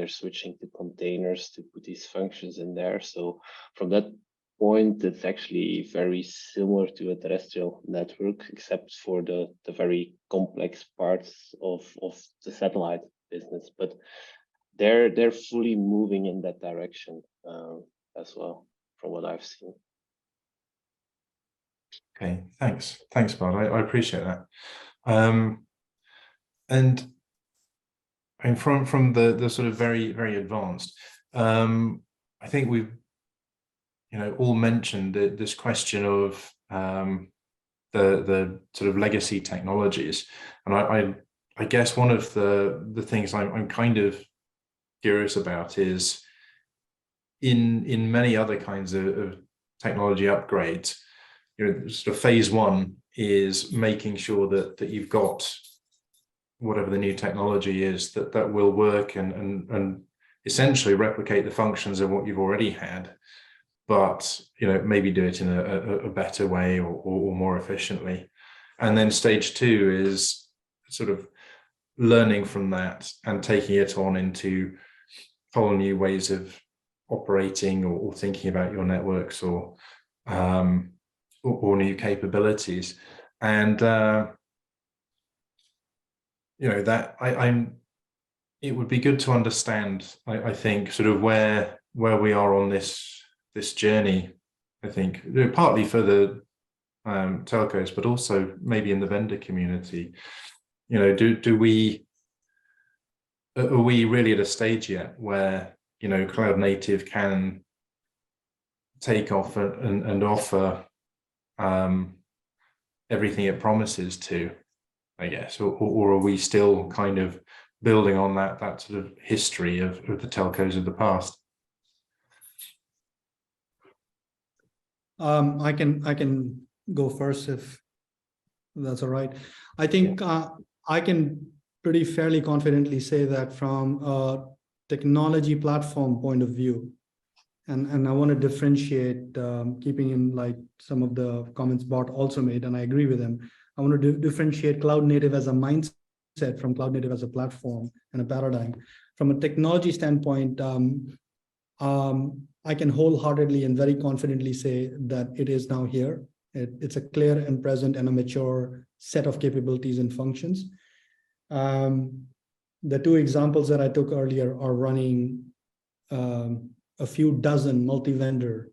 switching to containers to put these functions in there. So from that point, it's actually very similar to a terrestrial network, except for the very complex parts of the satellite business. But they're fully moving in that direction as well, from what I've seen. Okay, thanks, Bart. I appreciate that. And from the sort of very, very advanced, I think we've all mentioned this question of the sort of legacy technologies, and I guess one of the things I'm kind of curious about is in many other kinds of technology upgrades, sort of phase one is making sure that you've got whatever the new technology is that will work and essentially replicate the functions of what you've already had, but maybe do it in a better way or more efficiently. And then stage two is sort of learning from that and taking it on into whole new ways of operating or thinking about your networks or new capabilities. And it would be good to understand, I think, sort of where we are on this journey. I think partly for the telcos, but also maybe in the vendor community. Are we really at a stage yet where cloud native can take off and offer everything it promises to, I guess, or are we still kind of building on that sort of history of the telcos of the past? I can go first if that's all right. I think I can pretty fairly confidently say that from a technology platform point of view, and I want to differentiate, keeping in like some of the comments Bart also made, and I agree with him. I want to differentiate cloud native as a mindset from cloud native as a platform and a paradigm. From a technology standpoint, I can wholeheartedly and very confidently say that it is now here. It's a clear and present and a mature set of capabilities and functions. The two examples that I took earlier are running a few dozen multi-vendor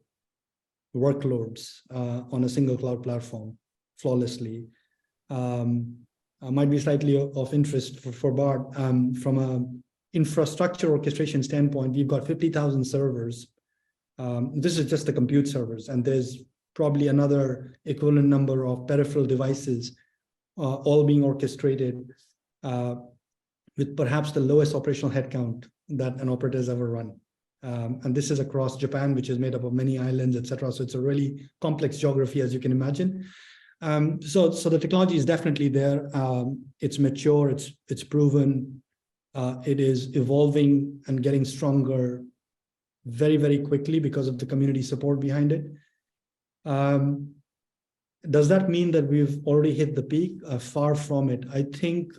workloads on a single cloud platform flawlessly. Might be slightly of interest for Bart. From an infrastructure orchestration standpoint, we've got 50,000 servers. This is just the compute servers, and there's probably another equivalent number of peripheral devices, all being orchestrated with perhaps the lowest operational headcount that an operator has ever run. And this is across Japan, which is made up of many islands, etc. So it's a really complex geography, as you can imagine. So the technology is definitely there. It's mature, it's proven, it is evolving and getting stronger very, very quickly because of the community support behind it. Does that mean that we've already hit the peak? Far from it. I think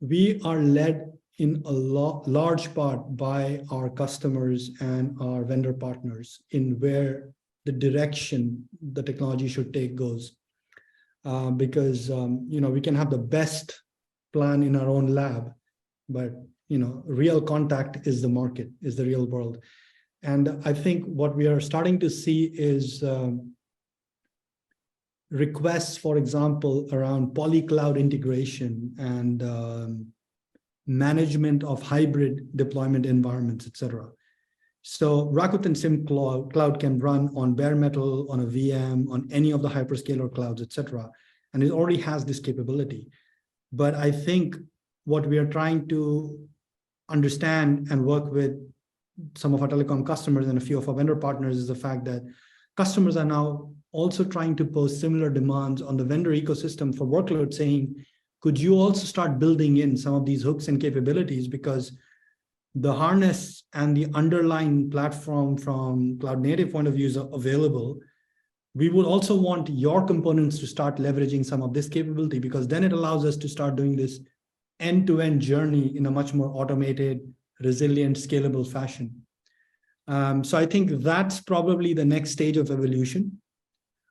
we are led in a large part by our customers and our vendor partners in where the direction the technology should take goes. Because we can have the best plan in our own lab, but real contact is the market, is the real world. And I think what we are starting to see is requests, for example, around polycloud integration and management of hybrid deployment environments, etc. So Rakuten SIM Cloud can run on bare metal, on a VM, on any of the hyperscaler clouds, etc. And it already has this capability. But I think what we are trying to understand and work with some of our telecom customers and a few of our vendor partners is the fact that customers are now also trying to pose similar demands on the vendor ecosystem for workload, saying, could you also start building in some of these hooks and capabilities, because the harness and the underlying platform from cloud native point of view is available. We would also want your components to start leveraging some of this capability, because then it allows us to start doing this end-to-end journey in a much more automated, resilient, scalable fashion. So I think that's probably the next stage of evolution.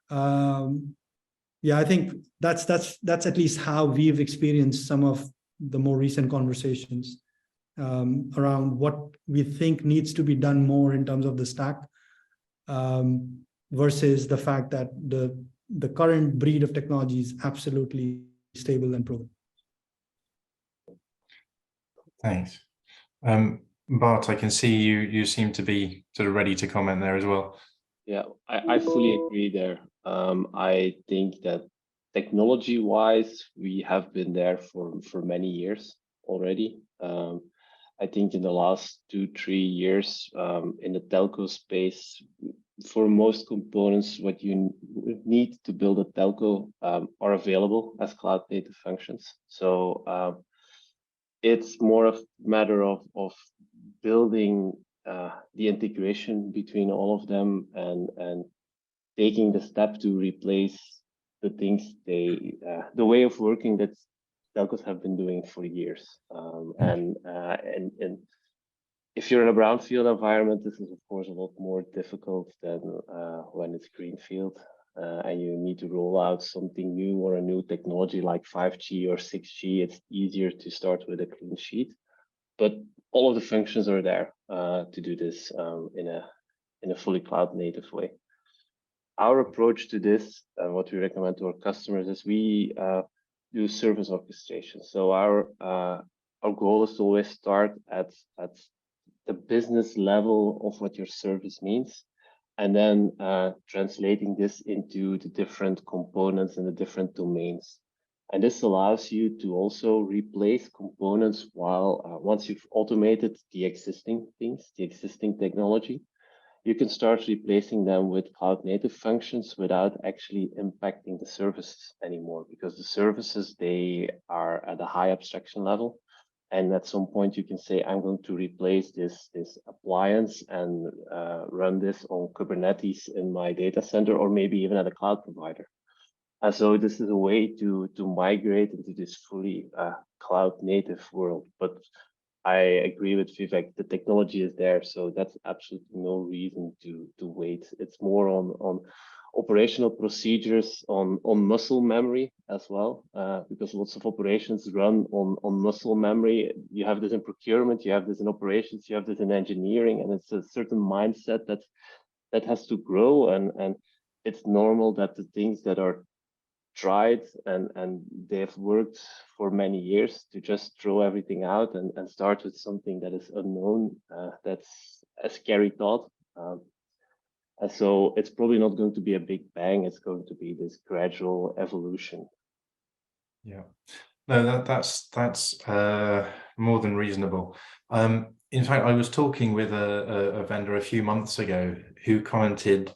I think that's at least how we've experienced some of the more recent conversations around what we think needs to be done more in terms of the stack, versus the fact that the current breed of technology is absolutely stable and proven. Thanks. Bart, I can see you seem to be sort of ready to comment there as well. Yeah, I fully agree there. I think that technology-wise, we have been there for many years already. I think in the last 2-3 years, in the telco space, for most components, what you need to build a telco are available as cloud native functions. So it's more of a matter of building the integration between all of them and taking the step to replace the things the way of working that telcos have been doing for years. And if you're in a brownfield environment, this is of course a lot more difficult than when it's greenfield. And you need to roll out something new or a new technology like 5G or 6G. It's easier to start with a clean sheet, but all of the functions are there to do this in a fully cloud native way. Our approach to this, and what we recommend to our customers, is we do service orchestration. So our goal is to always start at the business level of what your service means, and then translating this into the different components and the different domains. And this allows you to also replace components while once you've automated the existing things, the existing technology, you can start replacing them with cloud native functions without actually impacting the services anymore, because the services, they are at a high abstraction level. And at some point you can say, I'm going to replace this appliance and run this on Kubernetes in my data center, or maybe even at a cloud provider. And so this is a way to migrate into this fully cloud native world. But I agree with Vivek, the technology is there, so that's absolutely no reason to wait. It's more on operational procedures, on muscle memory as well, because lots of operations run on muscle memory. You have this in procurement, you have this in operations, you have this in engineering, and it's a certain mindset that has to grow, and it's normal that the things that are tried and they've worked for many years to just throw everything out and start with something that is unknown. That's a scary thought. And so it's probably not going to be a big bang. It's going to be this gradual evolution. Yeah, no, that's more than reasonable. In fact, I was talking with a vendor a few months ago who commented,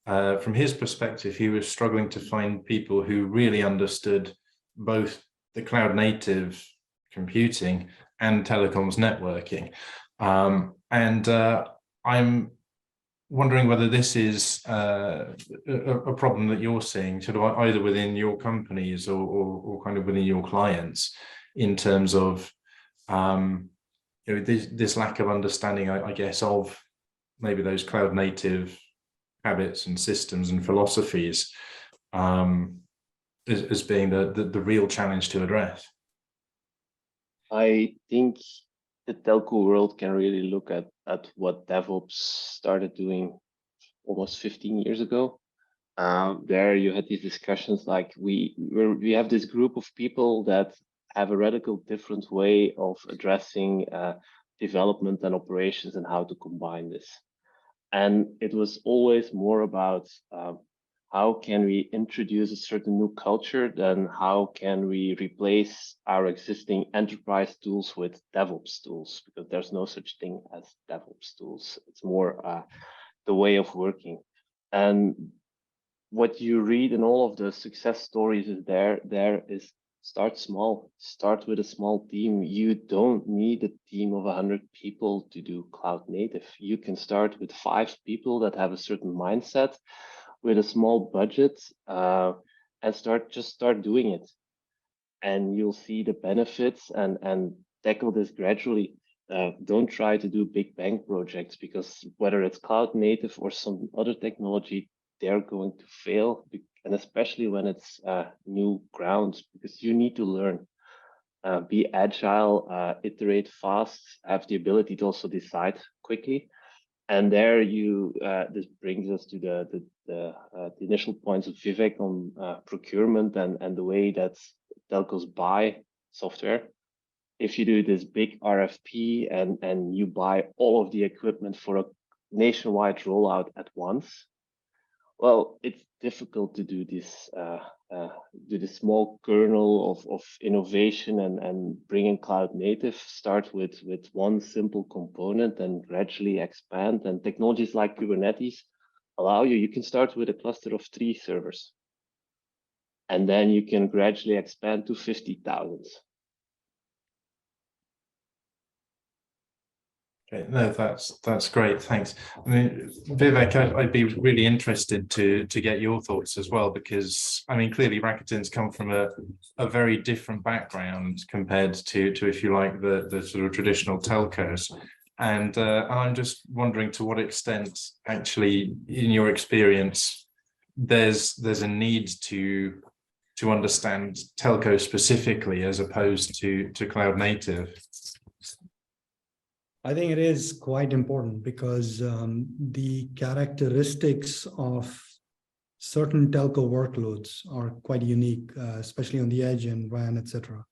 from his perspective, he was struggling to find people who really understood both the cloud native computing and telecoms networking. And I'm wondering whether this is a problem that you're seeing, sort of either within your companies or kind of within your clients, in terms of this lack of understanding, I guess, of maybe those cloud native habits and systems and philosophies as being the real challenge to address. I think the telco world can really look at what DevOps started doing almost 15 years ago. There you had these discussions like we have this group of people that have a radical different way of addressing development and operations and how to combine this. And it was always more about how can we introduce a certain new culture than how can we replace our existing enterprise tools with DevOps tools, because there's no such thing as DevOps tools. It's more the way of working. And what you read in all of the success stories is there is start small, start with a small team. You don't need a team of 100 people to do cloud native. You can start with 5 people that have a certain mindset with a small budget and start doing it. And you'll see the benefits and tackle this gradually. Don't try to do big bang projects, because whether it's cloud native or some other technology, they're going to fail, and especially when it's new ground, because you need to learn, be agile, iterate fast, have the ability to also decide quickly. And there this brings us to the initial points of Vivek on procurement and the way that telcos buy software. if you do this big RFP and you buy all of the equipment for a nationwide rollout at once, well, it's difficult to do this small kernel of innovation and bringing cloud native. Start with one simple component and gradually expand. And technologies like Kubernetes allow you can start with a cluster of 3 servers, and then you can gradually expand to 50,000. Okay, no, that's great. Thanks. I mean, Vivek, I'd be really interested to get your thoughts as well, because I mean, clearly Rakuten's come from a very different background compared to if you like the sort of traditional telcos, and I'm just wondering to what extent, actually, in your experience, there's a need to understand telco specifically as opposed to cloud native. I think it is quite important because the characteristics of certain telco workloads are quite unique, especially on the edge and WAN, etc.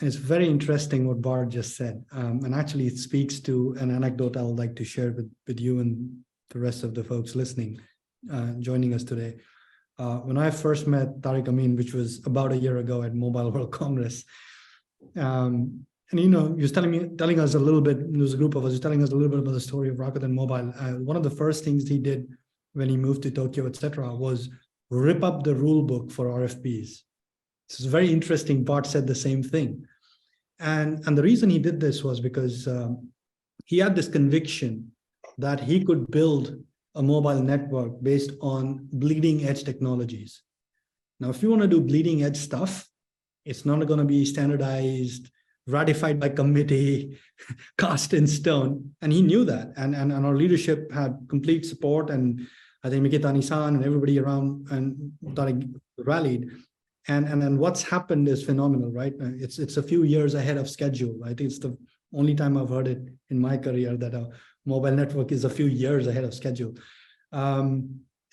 It's very interesting what Bart just said, and actually it speaks to an anecdote I would like to share with you and the rest of the folks listening, joining us today. When I first met Tariq Amin, which was about a year ago at Mobile World Congress, and he was telling us a little bit. There was a group of us telling us a little bit about the story of Rakuten Mobile. One of the first things he did when he moved to Tokyo, etc., was rip up the rule book for RFPs. This is very interesting. Bart said the same thing, and the reason he did this was because he had this conviction that he could build a mobile network based on bleeding edge technologies. Now, if you want to do bleeding edge stuff, it's not going to be standardized, ratified by committee, cast in stone. And he knew that. And our leadership had complete support. And I think Mikitani-san and everybody around and rallied. And what's happened is phenomenal, right? It's a few years ahead of schedule. I think it's the only time I've heard it in my career that a mobile network is a few years ahead of schedule.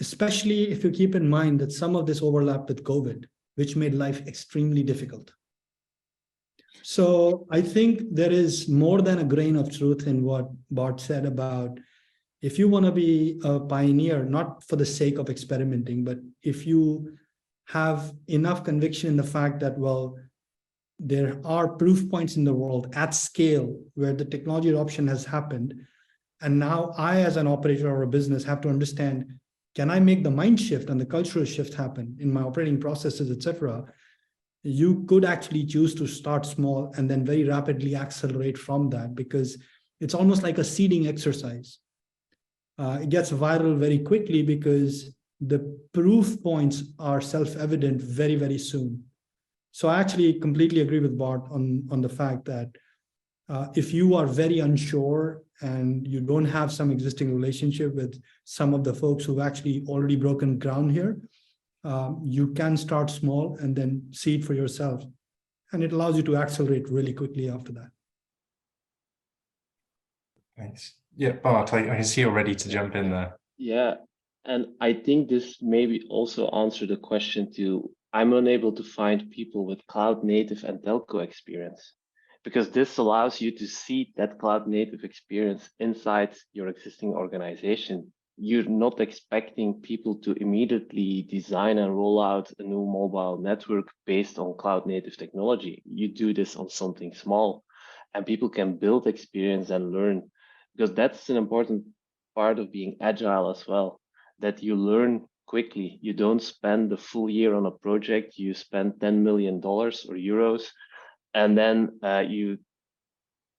Especially if you keep in mind that some of this overlapped with COVID, which made life extremely difficult. So I think there is more than a grain of truth in what Bart said about if you want to be a pioneer, not for the sake of experimenting, but if you have enough conviction in the fact that, well, there are proof points in the world at scale where the technology adoption has happened. And now I, as an operator or a business, have to understand, can I make the mind shift and the cultural shift happen in my operating processes, etc.? You could actually choose to start small and then very rapidly accelerate from that, because it's almost like a seeding exercise. It gets viral very quickly because the proof points are self-evident very, very soon. So I actually completely agree with Bart on the fact that if you are very unsure and you don't have some existing relationship with some of the folks who've actually already broken ground here, you can start small and then see it for yourself. And it allows you to accelerate really quickly after that. Thanks. Yeah, Bart, I can see you're ready to jump in there. Yeah, and I think this maybe also answer the question to, I'm unable to find people with cloud native and telco experience, because this allows you to see that cloud native experience inside your existing organization. You're not expecting people to immediately design and roll out a new mobile network based on cloud native technology. You do this on something small, and people can build experience and learn, because that's an important part of being agile as well, that you learn quickly. You don't spend the full year on a project, you spend $10 million or euros, and then you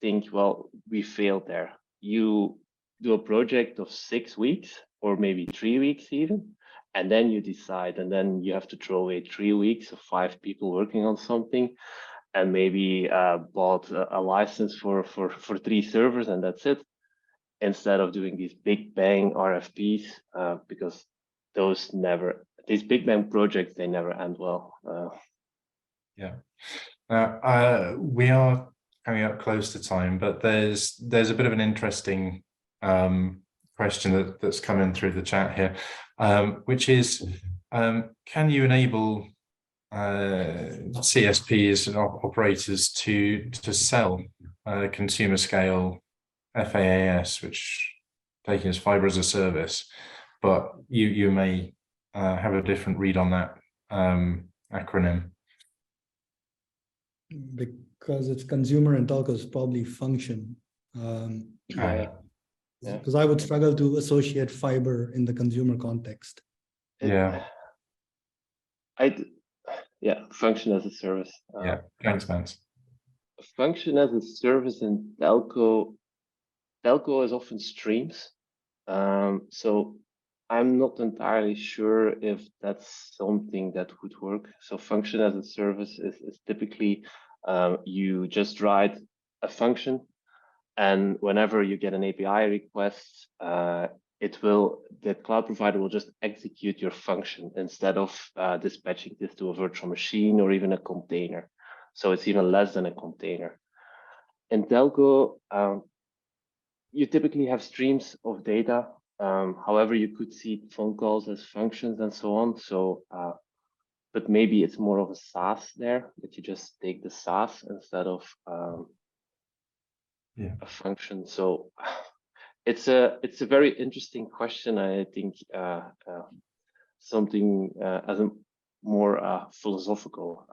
think, well, we failed there. You do a project of 6 weeks or maybe 3 weeks even, and then you decide, and then you have to throw away 3 weeks of 5 people working on something, and maybe bought a license for 3 servers, and that's it, instead of doing these big bang RFPs, because these big bang projects, they never end well. Yeah. We are coming up close to time, but there's a bit of an interesting question that's coming through the chat here, which is, can you enable CSPs and operators to sell consumer scale FaaS, which taking as fiber as a service, but you may have a different read on that acronym. Because it's consumer and telco is probably function. Because I would struggle to associate fiber in the consumer context. Function as a service. Thanks, Vance. Function as a service in telco is often streams. So I'm not entirely sure if that's something that would work. So function as a service is typically you just write a function, and whenever you get an API request, the cloud provider will just execute your function instead of dispatching this to a virtual machine or even a container. So it's even less than a container. In telco, you typically have streams of data. However, you could see phone calls as functions and so on. So, but maybe it's more of a SaaS there, that you just take the SaaS instead of a function. So it's a very interesting question. I think something as a more philosophical.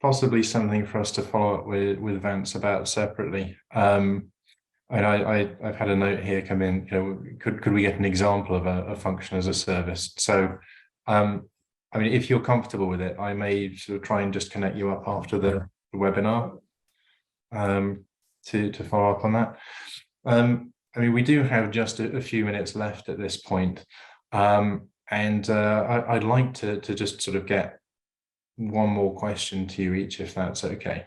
Possibly something for us to follow up with Vance about separately. And I've had a note here come in. Could we get an example of a function as a service? So, I mean, if you're comfortable with it, I may sort of try and just connect you up after the webinar to follow up on that. I mean, we do have just a few minutes left at this point, and I'd like to just sort of get one more question to you each, if that's okay.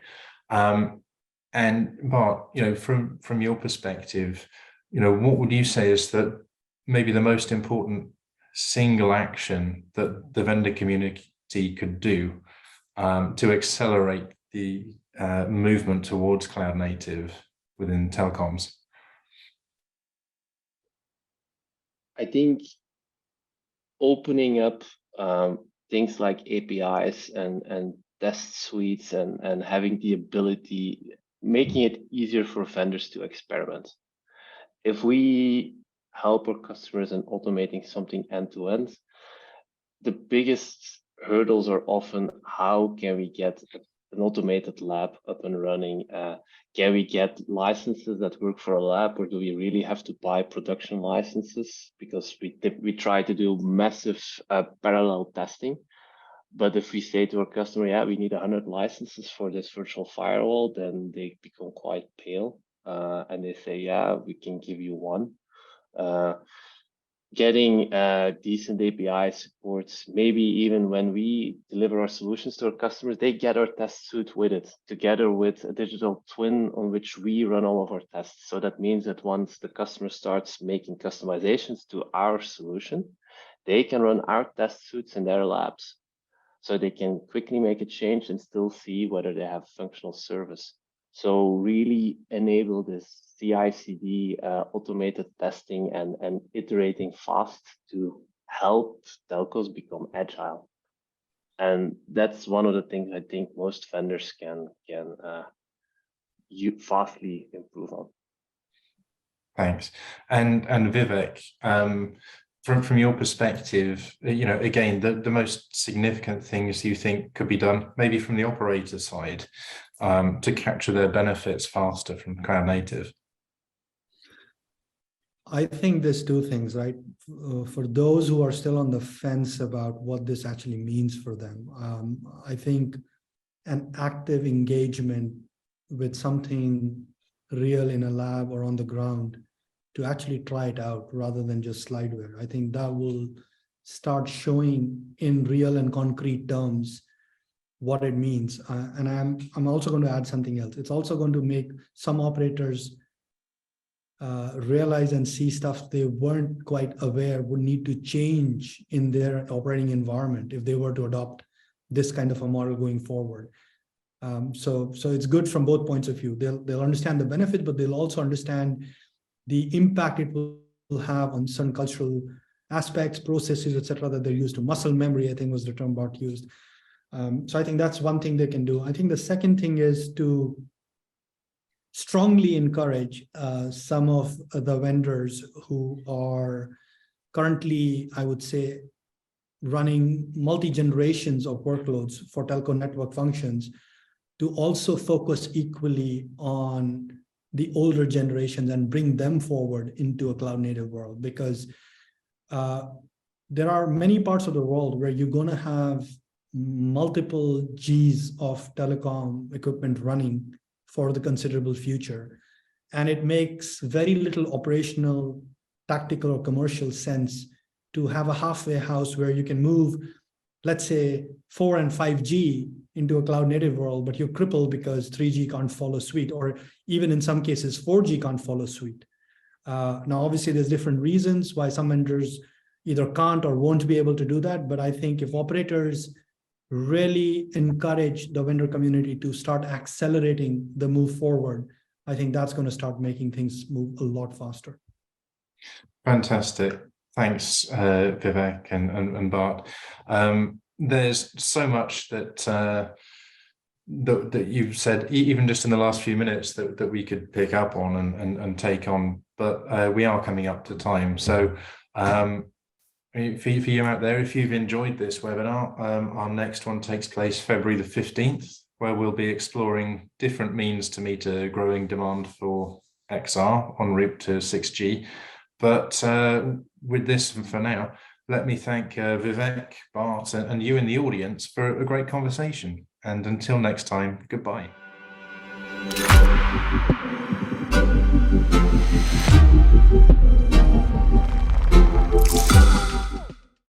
And Bart, from your perspective, what would you say is that maybe the most important single action that the vendor community could do to accelerate the movement towards cloud native within telecoms? I think opening up things like APIs and test suites and having the ability, making it easier for vendors to experiment. If we help our customers in automating something end-to-end, the biggest hurdles are often how can we get an automated lab up and running? Can we get licenses that work for a lab, or do we really have to buy production licenses? Because we try to do massive parallel testing. But if we say to our customer, we need 100 licenses for this virtual firewall, then they become quite pale and they say, we can give you one. Getting decent API supports, maybe even when we deliver our solutions to our customers, they get our test suite with it, together with a digital twin on which we run all of our tests. So that means that once the customer starts making customizations to our solution, they can run our test suites in their labs. So they can quickly make a change and still see whether they have functional service. So really enable this CI/CD automated testing and iterating fast to help telcos become agile. And that's one of the things I think most vendors can fastly improve on. Thanks. And Vivek, from your perspective, again, the most significant things you think could be done, maybe from the operator side, to capture their benefits faster from cloud native? I think there's two things, right? For those who are still on the fence about what this actually means for them, I think an active engagement with something real in a lab or on the ground to actually try it out rather than just slideware. I think that will start showing in real and concrete terms what it means. And I'm also going to add something else. It's also going to make some operators realize and see stuff they weren't quite aware would need to change in their operating environment if they were to adopt this kind of a model going forward. So it's good from both points of view. They'll understand the benefit, but they'll also understand the impact it will have on certain cultural aspects, processes, etc., that they're used to. Muscle memory, I think, was the term Bart used. So I think that's one thing they can do. I think the second thing is to strongly encourage some of the vendors who are currently, I would say, running multi-generations of workloads for telco network functions to also focus equally on the older generations and bring them forward into a cloud native world, because there are many parts of the world where you're going to have multiple Gs of telecom equipment running for the considerable future. And it makes very little operational, tactical, or commercial sense to have a halfway house where you can move, let's say, 4 and 5G into a cloud native world, but you're crippled because 3G can't follow suite, or even in some cases, 4G can't follow suite. Now, obviously, there's different reasons why some vendors either can't or won't be able to do that. But I think if operators really encourage the vendor community to start accelerating the move forward, I think that's going to start making things move a lot faster. Fantastic. Thanks, Vivek and Bart. There's so much that you've said, even just in the last few minutes, that we could pick up on and take on, but we are coming up to time. So for you out there, if you've enjoyed this webinar, our next one takes place February the 15th, where we'll be exploring different means to meet a growing demand for XR en route to 6G. But with this for now, let me thank Vivek, Bart, and you in the audience for a great conversation. And until next time, goodbye.